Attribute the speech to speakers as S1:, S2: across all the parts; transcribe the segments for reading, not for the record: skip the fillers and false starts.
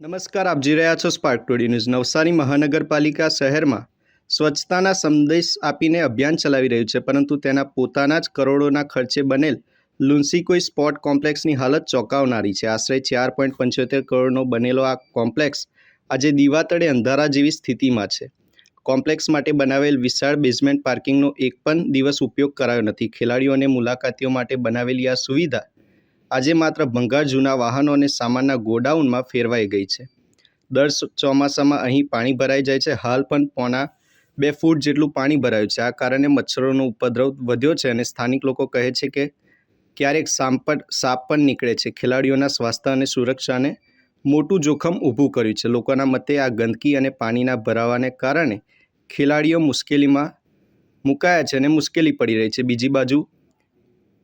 S1: નમસ્કાર, આપ જોઈ રહ્યા છો સ્પાર્ક ટુડે ન્યૂઝ. નવસારી મહાનગરપાલિકા શહેરમાં સ્વચ્છતાના સંદેશ આપીને અભિયાન ચલાવી રહ્યું છે, પરંતુ તેના પોતાના જ કરોડોના ખર્ચે બનેલ લુન્સીકોઈ સ્પોર્ટ કોમ્પ્લેક્સની હાલત ચોંકાવનારી છે. આશરે 4.75 કરોડનો બનેલો આ કોમ્પ્લેક્સ આજે દીવા તળે અંધારા જેવી સ્થિતિમાં છે. કોમ્પ્લેક્સ માટે બનાવેલ વિશાળ બેઝમેન્ટ પાર્કિંગનો એક પણ દિવસ ઉપયોગ કરાયો નથી. ખેલાડીઓ અને મુલાકાતીઓ માટે બનાવેલી આ સુવિધા આજે માત્ર ભંગાર જૂના વાહનો અને સામાનના ગોડાઉનમાં ફેરવાઈ ગઈ છે. દર ચોમાસામાં અહીં પાણી ભરાઈ જાય છે. હાલ પણ પોણા 2 ફૂટ જેટલું પાણી ભરાયું છે. આ કારણે મચ્છરોનો ઉપદ્રવ વધ્યો છે અને સ્થાનિક લોકો કહે છે કે ક્યારેક સાપ પણ નીકળે છે. ખેલાડીઓના સ્વાસ્થ્ય અને સુરક્ષાને મોટું જોખમ ઊભું કર્યું છે. લોકોના મતે આ ગંદકી અને પાણીના ભરાવાને કારણે ખેલાડીઓ મુશ્કેલીમાં મુકાયા છે અને મુશ્કેલી પડી રહી છે. બીજી બાજુ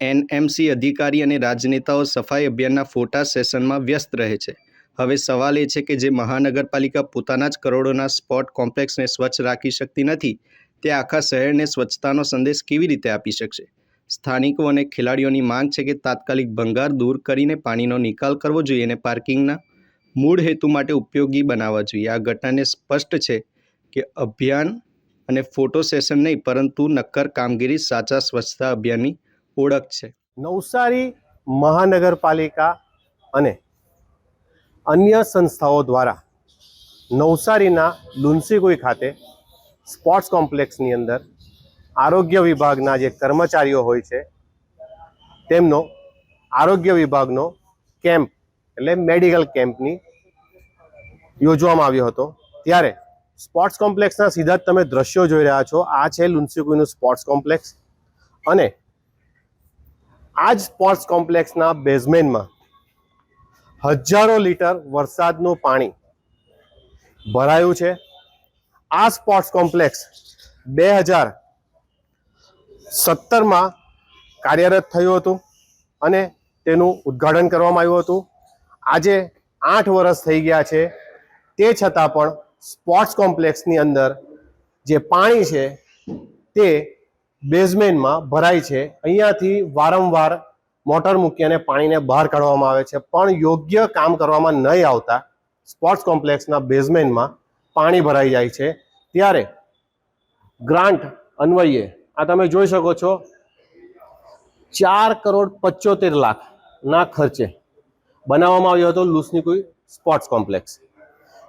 S1: એનએમસી અધિકારી અને રાજનેતાઓ સફાઈ અભિયાનના ફોટા સેશનમાં વ્યસ્ત રહે છે. હવે સવાલ એ છે કે જે મહાનગરપાલિકા પોતાના જ કરોડોના સ્પોર્ટ કોમ્પ્લેક્સને સ્વચ્છ રાખી શકતી નથી, તે આખા શહેરને સ્વચ્છતાનો સંદેશ કેવી રીતે આપી શકશે? સ્થાનિકો અને ખેલાડીઓની માંગ છે કે તાત્કાલિક ભંગાર દૂર કરીને પાણીનો નિકાલ કરવો જોઈએ અને પાર્કિંગના મૂળ હેતુ માટે ઉપયોગી બનાવવા જોઈએ. આ ઘટનાને સ્પષ્ટ છે કે અભિયાન અને ફોટો સેશન નહીં, પરંતુ નક્કર કામગીરી સાચા સ્વચ્છતા અભિયાનની ઓળખ છે.
S2: નવસારી મહાનગરપાલિકા અને અન્ય સંસ્થાઓ દ્વારા નવસારીના લુન્સીકોઈ ખાતે સ્પોર્ટ્સ કોમ્પ્લેક્સની અંદર આરોગ્ય વિભાગના જે કર્મચારીઓ હોય છે તેમનો આરોગ્ય વિભાગનો કેમ્પ એટલે મેડિકલ કેમ્પની યોજવામાં આવ્યો હતો. ત્યારે સ્પોર્ટ્સ કોમ્પ્લેક્સના સીધા જ તમે દ્રશ્યો જોઈ રહ્યા છો. આ છે લુન્સીકોઈનું સ્પોર્ટ્સ કોમ્પ્લેક્સ અને આ જ સ્પોર્ટ્સ કોમ્પ્લેક્સના બેઝમેન્ટમાં હજારો લીટર વરસાદનું પાણી ભરાયું છે. આ સ્પોર્ટ્સ કોમ્પ્લેક્સ 2017માં કાર્યરત થયું હતું અને તેનું ઉદ્ઘાટન કરવામાં આવ્યું હતું. આજે 8 વર્ષ થઈ ગયા છે, તે છતાં પણ સ્પોર્ટ્સ કોમ્પ્લેક્સની અંદર જે પાણી છે તે બેઝમેન્ટમાં ભરાય છે. અહીંયાથી વારંવાર મોટર મૂકી અને પાણીને બહાર કાઢવામાં આવે છે, પણ યોગ્ય કામ કરવામાં નહીં આવતા સ્પોર્ટ્સ કોમ્પ્લેક્સના બેઝમેન્ટમાં પાણી ભરાઈ જાય છે. ત્યારે ગ્રાન્ટ અન્વયે આ તમે જોઈ શકો છો 4,75,00,000ના ખર્ચે બનાવવામાં આવ્યો હતો લુન્સીકોઈ સ્પોર્ટ્સ કોમ્પ્લેક્સ.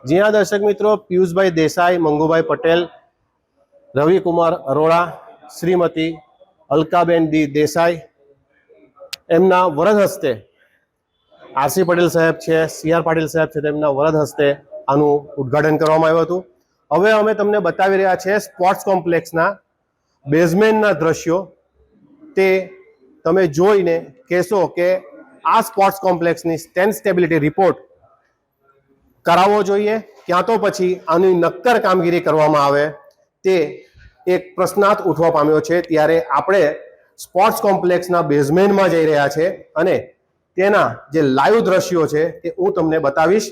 S2: જ્યાં દર્શક મિત્રો પિયુષભાઈ દેસાઈ, મંગુભાઈ પટેલ, રવિકુમાર અરોડા, શ્રીમતી અલકાબેન દેસાઈ એમના વરદ હસ્તે, આરસી પટેલ સાહેબ છે, સીઆર પાટીલ સાહેબ છે, તેમના વરદ હસ્તે આનું ઉદ્ઘાટન કરવામાં આવ્યું હતું. હવે અમે તમને બતાવી રહ્યા છે સ્પોર્ટ્સ કોમ્પ્લેક્સના બેઝમેન્ટના દ્રશ્યો. તે તમે જોઈને કહેશો કે આ સ્પોર્ટ્સ કોમ્પ્લેક્સની સ્ટેબિલિટી રિપોર્ટ કરાવવો જોઈએ, ક્યાં તો પછી આની નક્કર કામગીરી કરવામાં આવે. તે એક પ્રશ્નાર્થ ઉઠવા પામ્યો છે. ત્યારે આપણે સ્પોર્ટ્સ કોમ્પ્લેક્સના બેઝમેન્ટમાં જઈ રહ્યા છે અને તેના જે લાઈવ દ્રશ્યો છે તે હું તમને બતાવીશ.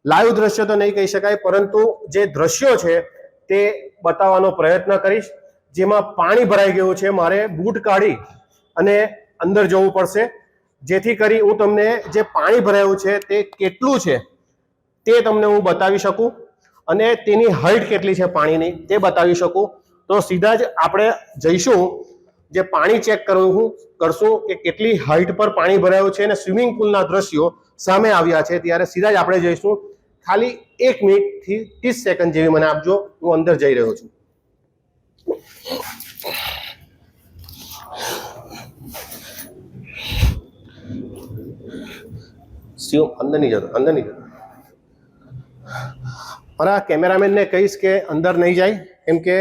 S2: લાઈવ દ્રશ્યો તો નહીં કહી શકાય, પરંતુ જે દ્રશ્યો છે તે બતાવવાનો પ્રયત્ન કરીશ. જેમાં પાણી ભરાઈ ગયું છે. મારે બૂટ કાઢી અને અંદર જવું પડશે, જેથી કરી હું તમને જે પાણી ભરાયું છે તે કેટલું છે તે તમને હું બતાવી શકું અને તેની હાઈટ કેટલી છે પાણીની તે બતાવી શકું. તો સીધા જ આપણે જઈશું, જે પાણી ચેક કરશું કે કેટલી હાઈટ પર પાણી ભરાયું છે અને સ્વિમિંગ પુલના દ્રશ્યો સામે આવ્યા છે. ત્યારે સીધા જ આપણે જઈશું. ખાલી 1 મિનિટથી 30 સેકન્ડ જેવી મને આપજો, હું અંદર જઈ રહ્યો છું. અંદર નહીં જતો, અંદર નહીં જતો. મારા કેમેરામેનને કહીશ કે અંદર નહીં જાય, કેમ કે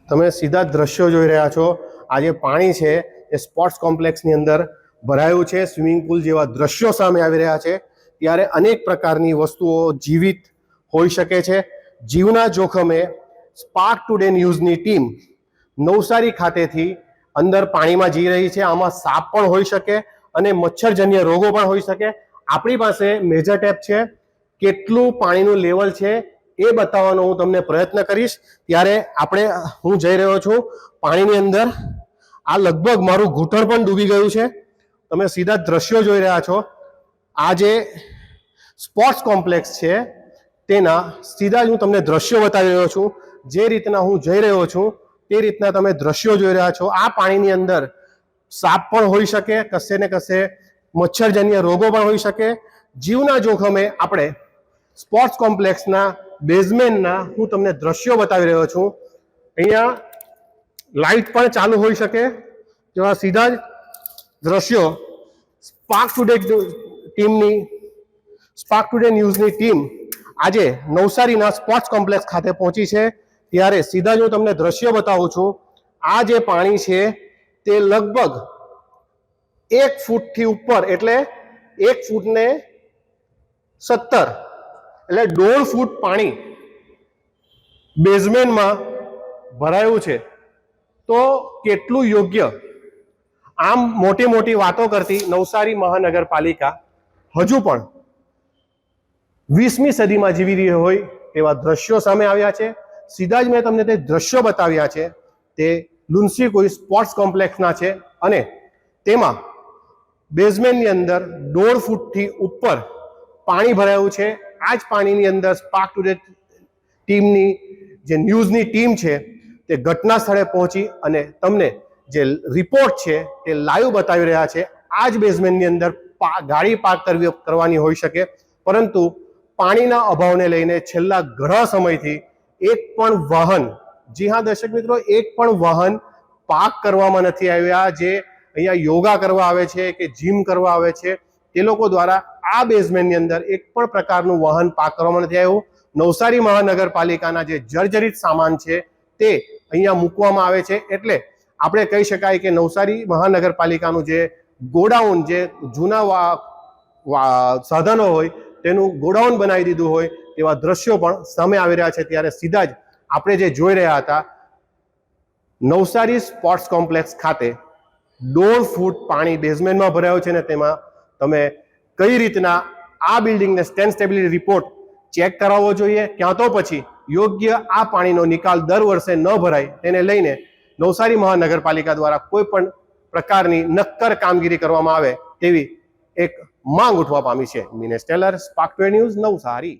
S2: તમે સીધા દ્રશ્યો જોઈ રહ્યા છો. આ જે પાણી છે એ સ્પોર્ટ્સ કોમ્પ્લેક્સની અંદર ભરાયું છે. સ્વિમિંગ પુલ જેવા દ્રશ્યો સામે આવી રહ્યા છે. ત્યારે અનેક પ્રકારની વસ્તુઓ જીવિત હોઈ શકે છે. જીવના જોખમે સ્પાર્ક ટુડે ન્યૂઝની ટીમ નવસારી ખાતેથી અંદર પાણીમાં જઈ રહી છે. આમાં સાપ પણ હોઈ શકે અને મચ્છરજન્ય રોગો પણ હોઈ શકે. આપણી પાસે મેજર ટેપ છે, કેટલું પાણીનું લેવલ છે એ બતાવવાનો હું તમને પ્રયત્ન કરીશ. ત્યારે હું જઈ રહ્યો છું પાણીની અંદર. આ લગભગ મારું ઘૂંટણ પણ ડૂબી ગયું છે. તમે સીધા દ્રશ્યો જોઈ રહ્યા છો. આ જે સ્પોર્ટ્સ કોમ્પ્લેક્સ છે તેના સીધા જ હું તમને દ્રશ્યો બતાવી રહ્યો છું. જે રીતના હું જઈ રહ્યો છું તે રીતના તમે દ્રશ્યો જોઈ રહ્યા છો. આ પાણીની અંદર સાપ પણ હોઈ શકે, કશે ને કશે મચ્છરજન્ય રોગો પણ હોઈ શકે. જીવના જોખમે આપણે સ્પોર્ટ્સ કોમ્પ્લેક્સના બેઝમેન્ટના હું તમને દ્રશ્યો બતાવી રહ્યો છું. અહીંયા લાઇટ પણ ચાલુ હોઈ શકે. જેવા સીધા જ દ્રશ્યો સ્પાર્ક ટુડે ટીમની, સ્પાર્ક ટુડે ન્યૂઝની ટીમ આજે નવસારીના સ્પોર્ટ્સ કોમ્પ્લેક્સ ખાતે પહોંચી છે. ત્યારે સીધા જ હું તમને દ્રશ્યો બતાવું છું. આ જે પાણી છે તે લગભગ 1 ફૂટથી ઉપર, એટલે 1 ફૂટને 70, એટલે 1.5 ફૂટ પાણી બેઝમેન્ટમાં ભરાયું છે. તો કેટલું યોગ્ય? આમ મોટી મોટી વાતો કરતી નવસારી મહાનગરપાલિકા હજુ પણ 20મી સદીમાં જીવી રહી હોય તેવા દ્રશ્યો સામે આવ્યા છે. સીધા જ મેં તમને તે દ્રશ્યો બતાવ્યા છે તે લુન્સી સ્પોર્ટ્સ કોમ્પ્લેક્સના છે અને તેમાં બેઝમેન્ટની અંદર 1.5 ફૂટથી ઉપર પાણી ભરાયું છે. આ જ પાણીની અંદર સ્પાર્ક ટુડે ટીમની જે ન્યૂઝની ટીમ છે તે ઘટના સ્થળે પહોંચી અને તમને જે રિપોર્ટ છે તે લાઈવ બતાવી રહ્યા છે. આ જ બેઝમેન્ટની અંદર ગાડી પાર્ક કરવાની હોઈ શકે, પરંતુ પાણીના અભાવને લઈને છેલ્લા ઘણા સમયથી એક પણ વાહન, જી હા દર્શક મિત્રો, એક પણ વાહન પાર્ક કરવામાં નથી આવ્યા. જે અહીંયા યોગા કરવા આવે છે કે જીમ કરવા આવે છે તે લોકો દ્વારા આ બેઝમેન્ટની અંદર એક પણ પ્રકારનું વાહન પાર્ક કરવામાં નથી આવ્યું. નવસારી મહાનગરપાલિકાના જે જર્જરિત સામાન છે તે અહીંયા મૂકવામાં આવે છે. એટલે આપણે કહી શકાય કે નવસારી મહાનગરપાલિકાનું જે ગોડાઉન, જે જૂના સાધનો હોય તેનું ગોડાઉન બનાવી દીધું હોય તેવા દ્રશ્યો પણ સામે આવી રહ્યા છે. ત્યારે સીધા જ આપણે જે જોઈ રહ્યા હતા, નવસારી સ્પોર્ટ્સ કોમ્પ્લેક્સ ખાતે 1.5 ફૂટ પાણી બેઝમેન્ટમાં ભરાયું છે ને તેમાં તમે કઈ રીતના આ બિલ્ડિંગને સ્ટેન્ડ સ્ટેબિલિટી રિપોર્ટ ચેક કરાવવો જોઈએ, ક્યાં તો પછી યોગ્ય આ પાણીનો નિકાલ દર વર્ષે ન ભરાય તેને લઈને નવસારી મહાનગરપાલિકા દ્વારા કોઈ પણ પ્રકારની નક્કર કામગીરી કરવામાં આવે તેવી એક માંગ ઉઠવા પામી છે. Minesh Tailor, Spark Today News, Navsari.